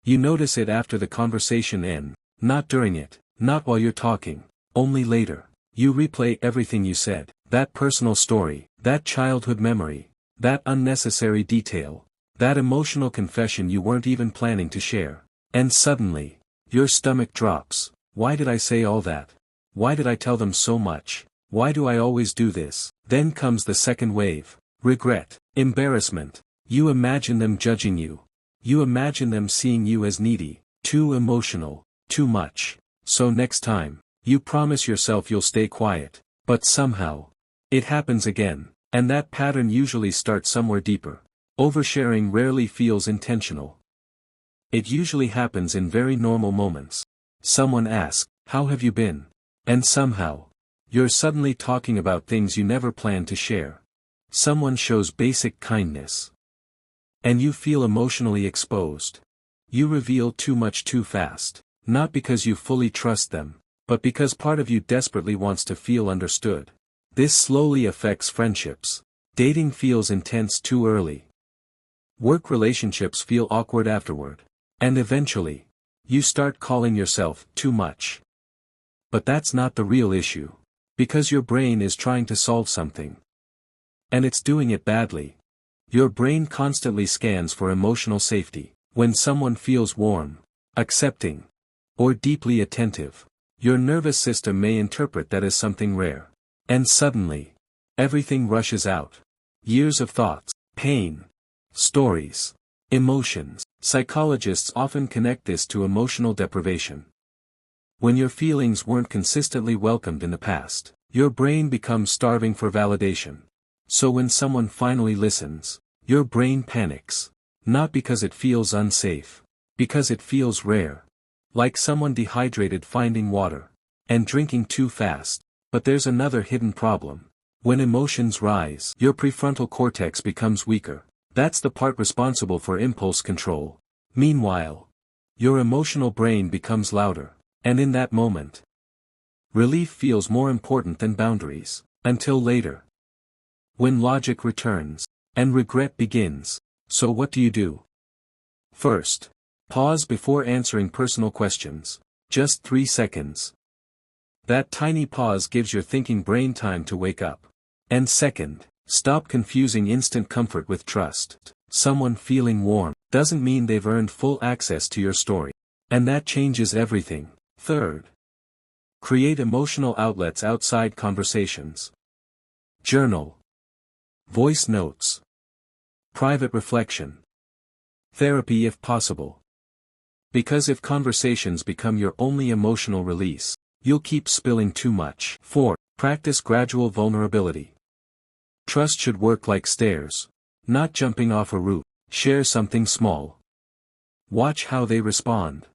You notice it after the conversation ends, not during it, not while you're talking, only later. You replay everything you said, that personal story, that childhood memory, that unnecessary detail, that emotional confession you weren't even planning to share. And suddenly, your stomach drops. Why did I say all that? Why did I tell them so much? Why do I always do this? Then comes the second wave. Regret, embarrassment. You imagine them judging you. You imagine them seeing you as needy, too emotional, too much. So next time, you promise yourself you'll stay quiet. But somehow, it happens again, and that pattern usually starts somewhere deeper. Oversharing rarely feels intentional. It usually happens in very normal moments. Someone asks, "How have you been?" And somehow, you're suddenly talking about things you never planned to share. Someone shows basic kindness. And you feel emotionally exposed. You reveal too much too fast, not because you fully trust them, but because part of you desperately wants to feel understood. This slowly affects friendships. Dating feels intense too early. Work relationships feel awkward afterward. And eventually, you start calling yourself too much. But that's not the real issue. Because your brain is trying to solve something. And it's doing it badly. Your brain constantly scans for emotional safety. When someone feels warm, accepting, or deeply attentive, your nervous system may interpret that as something rare. And suddenly, everything rushes out. Years of thoughts, pain, stories, emotions. Psychologists often connect this to emotional deprivation. When your feelings weren't consistently welcomed in the past, your brain becomes starving for validation. So when someone finally listens, your brain panics. Not because it feels unsafe, because it feels rare. Like someone dehydrated finding water, and drinking too fast. But there's another hidden problem. When emotions rise, your prefrontal cortex becomes weaker. That's the part responsible for impulse control. Meanwhile, your emotional brain becomes louder. And in that moment, relief feels more important than boundaries. Until later, when logic returns, and regret begins. So what do? First, pause before answering personal questions. Just 3 seconds. That tiny pause gives your thinking brain time to wake up. And second, stop confusing instant comfort with trust. Someone feeling warm doesn't mean they've earned full access to your story. And that changes everything. Third, create emotional outlets outside conversations. Journal, voice notes, private reflection, therapy if possible. Because if conversations become your only emotional release, you'll keep spilling too much. 4. Practice gradual vulnerability. Trust should work like stairs. Not jumping off a roof. Share something small. Watch how they respond.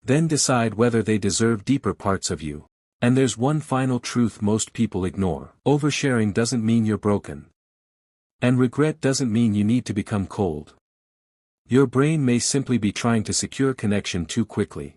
Then decide whether they deserve deeper parts of you. And there's one final truth most people ignore. Oversharing doesn't mean you're broken. And regret doesn't mean you need to become cold. Your brain may simply be trying to secure connection too quickly.